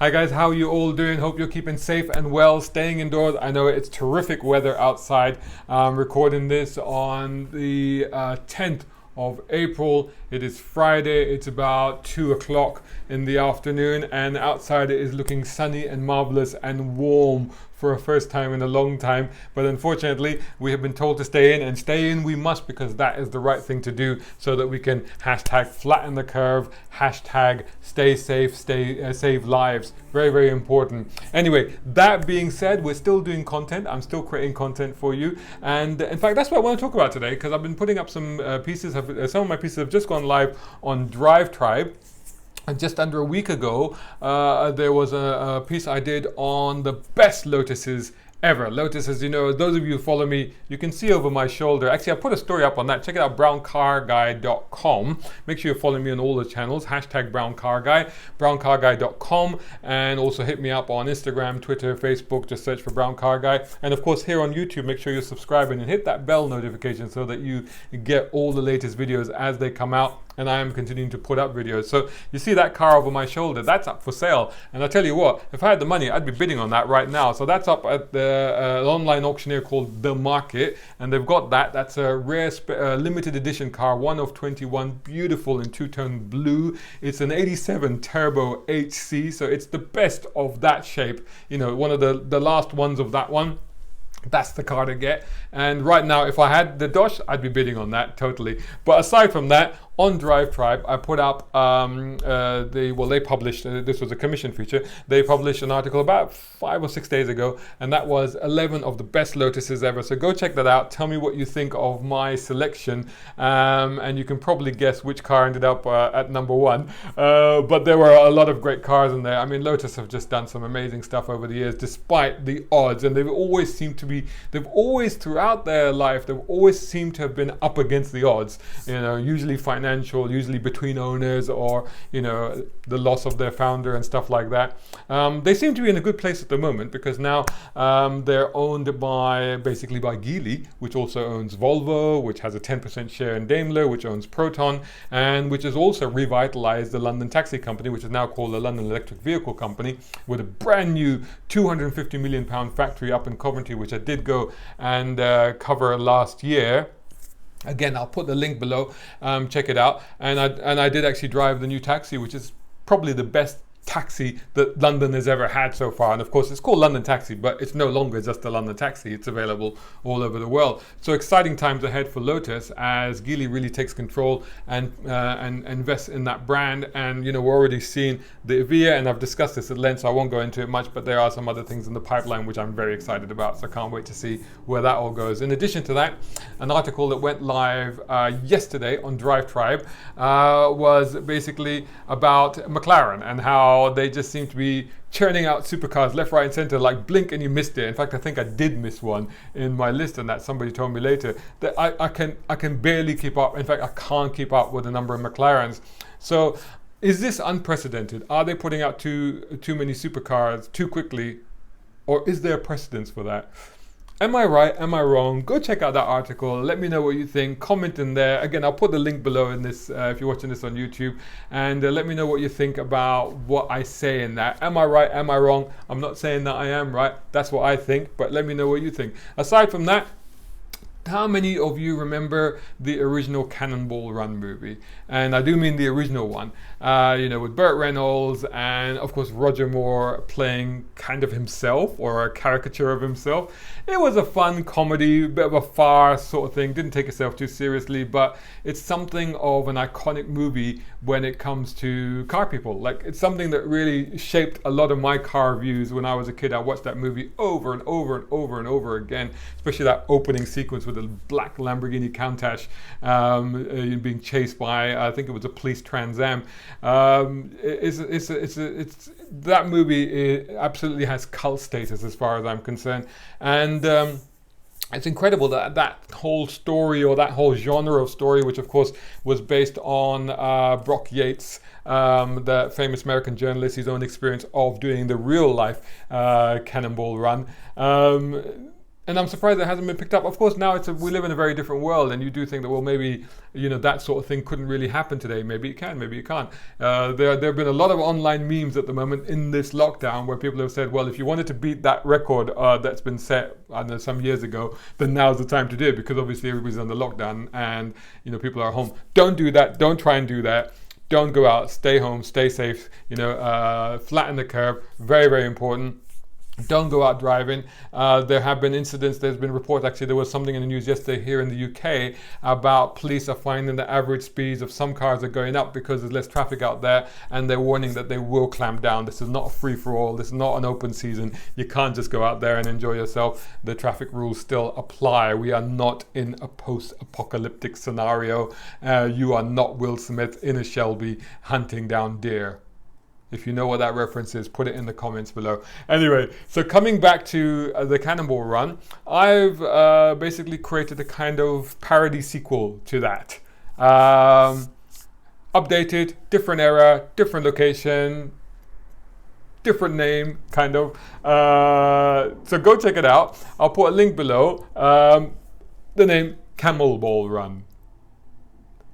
Hi guys, how are you all doing? Hope you're keeping safe and well, staying indoors. I know it's terrific weather outside. I'm recording this on the 10th of April. It is Friday. It's about 2 o'clock in the afternoon, and outside it is looking sunny and marvelous and warm for a first time in a long time. But unfortunately, we have been told to stay in, and stay in we must, because that is the right thing to do, so that we can hashtag flatten the curve, hashtag stay safe, save lives. Very, very important. Anyway, that being said, we're still doing content. I'm still creating content for you. And in fact, that's what I want to talk about today, because I've been putting up some pieces. Some of my pieces have just gone live on Drive Tribe. Just under a week ago, there was a piece I did on the best Lotuses ever. Lotus, as you know, those of you who follow me, you can see over my shoulder. Actually, I put a story up on that. Check it out, browncarguy.com. Make sure you're following me on all the channels. Hashtag browncarguy, browncarguy.com. And also hit me up on Instagram, Twitter, Facebook. Just search for browncarguy. And of course, here on YouTube, make sure you're subscribing and hit that bell notification so that you get all the latest videos as they come out. And I am continuing to put up videos. So you see that car over my shoulder, that's up for sale. And I tell you what, if I had the money, I'd be bidding on that right now. So that's up at the online auctioneer called The Market, and they've got that. That's a rare limited edition car, 1 of 21, beautiful in two-tone blue. It's an 87 Turbo HC, so it's the best of that shape. You know, one of the last ones of that one. That's the car to get. And right now, if I had the Dosh, I'd be bidding on that totally. But aside from that, on Drive Tribe, I put up, they published, this was a commission feature, they published an article about 5 or 6 days ago, and that was 11 of the best Lotuses ever. So go check that out. Tell me what you think of my selection, and you can probably guess which car ended up at number 1. But there were a lot of great cars in there. I mean, Lotus have just done some amazing stuff over the years, despite the odds, and they've always seemed to be, throughout their life, they've always seemed to have been up against the odds, you know, usually financial, usually between owners, or you know, the loss of their founder and stuff like that. They seem to be in a good place at the moment, because now they're owned by Geely, which also owns Volvo, which has a 10% share in Daimler, which owns Proton, and which has also revitalized the London taxi company, which is now called the London Electric Vehicle Company, with a brand new £250 million factory up in Coventry, which I did go and cover last year. Again, I'll put the link below. Check it out. And I did actually drive the new taxi, which is probably the best taxi that London has ever had so far. And of course, it's called London Taxi, but it's no longer just a London Taxi. It's available all over the world. So exciting times ahead for Lotus as Geely really takes control and invests in that brand. And you know, we're already seeing the Evija, and I've discussed this at length, so I won't go into it much, but there are some other things in the pipeline which I'm very excited about. So I can't wait to see where that all goes. In addition to that, an article that went live yesterday on Drive Tribe was basically about McLaren and how they just seem to be churning out supercars left, right and center, like blink and you missed it. In fact, I think I did miss one in my list, and that somebody told me later that I can barely keep up. In fact, I can't keep up with the number of McLarens. So is this unprecedented? Are they putting out too many supercars too quickly, or is there a precedence for that? Am I right? Am I wrong? Go check out that article. Let me know what you think. Comment in there. Again, I'll put the link below in this if you're watching this on YouTube. And let me know what you think about what I say in that. Am I right? Am I wrong? I'm not saying that I am right. That's what I think. But let me know what you think. Aside from that, how many of you remember the original Cannonball Run movie? And I do mean the original one, you know, with Burt Reynolds and of course Roger Moore playing kind of himself, or a caricature of himself. It was a fun comedy, a bit of a farce sort of thing, didn't take itself too seriously, but it's something of an iconic movie when it comes to car people. Like, it's something that really shaped a lot of my car views when I was a kid. I watched that movie over and over and over and over again, especially that opening sequence with the black Lamborghini Countach being chased by, I think it was a police Trans Am. That movie absolutely has cult status as far as I'm concerned, and it's incredible that that whole story, or that whole genre of story, which of course was based on Brock Yates, the famous American journalist, his own experience of doing the real life Cannonball Run, and I'm surprised it hasn't been picked up. Of course, now we live in a very different world, and you do think that, well, maybe, you know, that sort of thing couldn't really happen today. Maybe it can, maybe it can't. There have been a lot of online memes at the moment in this lockdown where people have said, well, if you wanted to beat that record that's been set, I don't know, some years ago, then now's the time to do it, because obviously everybody's under lockdown and, you know, people are home. Don't do that. Don't try and do that. Don't go out. Stay home. Stay safe. You know, flatten the curve. Very, very important. Don't go out driving. There have been incidents, there's been reports, actually there was something in the news yesterday here in the UK about police are finding the average speeds of some cars are going up because there's less traffic out there, and they're warning that they will clamp down. This is not a free-for-all, this is not an open season. You can't just go out there and enjoy yourself. The traffic rules still apply. We are not in a post-apocalyptic scenario. You are not Will Smith in a Shelby hunting down deer. If you know what that reference is, put it in the comments below. Anyway, so coming back to the Cannonball Run, I've basically created a kind of parody sequel to that. Updated, different era, different location, different name, kind of. So go check it out. I'll put a link below. The name, Cannonball Run.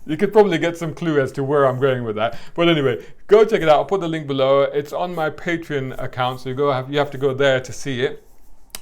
You could probably get some clue as to where I'm going with that. But anyway, go check it out. I'll put the link below. It's on my Patreon account, so you have to go there to see it.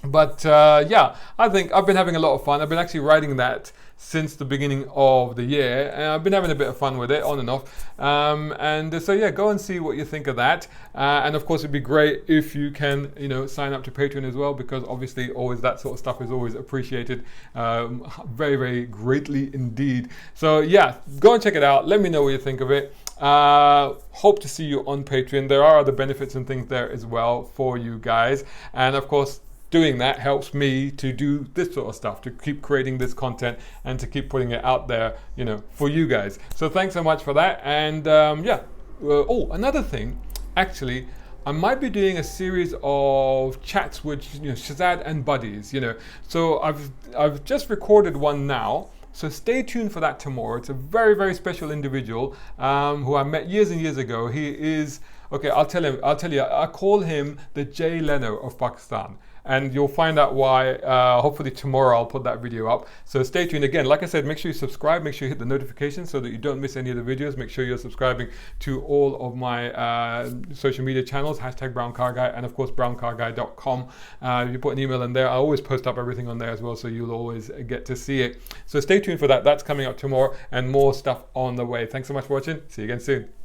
But yeah, I think I've been having a lot of fun. I've been actually writing that since the beginning of the year, and I've been having a bit of fun with it, on and off. So yeah, go and see what you think of that. And of course, it'd be great if you can, you know, sign up to Patreon as well, because obviously, always that sort of stuff is always appreciated, very, very greatly indeed. So yeah, go and check it out. Let me know what you think of it. Hope to see you on Patreon. There are other benefits and things there as well for you guys, and of course, doing that helps me to do this sort of stuff, to keep creating this content and to keep putting it out there, you know, for you guys. So thanks so much for that. And yeah. Oh, another thing, actually, I might be doing a series of chats with, you know, Shazad and buddies, you know. So I've just recorded one now. So stay tuned for that tomorrow. It's a very, very special individual who I met years and years ago. He is, okay, I'll tell you, I call him the Jay Leno of Pakistan. And you'll find out why. Hopefully tomorrow I'll put that video up. So stay tuned. Again, like I said, make sure you subscribe, make sure you hit the notifications so that you don't miss any of the videos. Make sure you're subscribing to all of my social media channels, #BrownCarGuy, and of course browncarguy.com. If you put an email in there, I always post up everything on there as well, so you'll always get to see it. So stay tuned for that. That's coming up tomorrow, and more stuff on the way. Thanks so much for watching. See you again soon.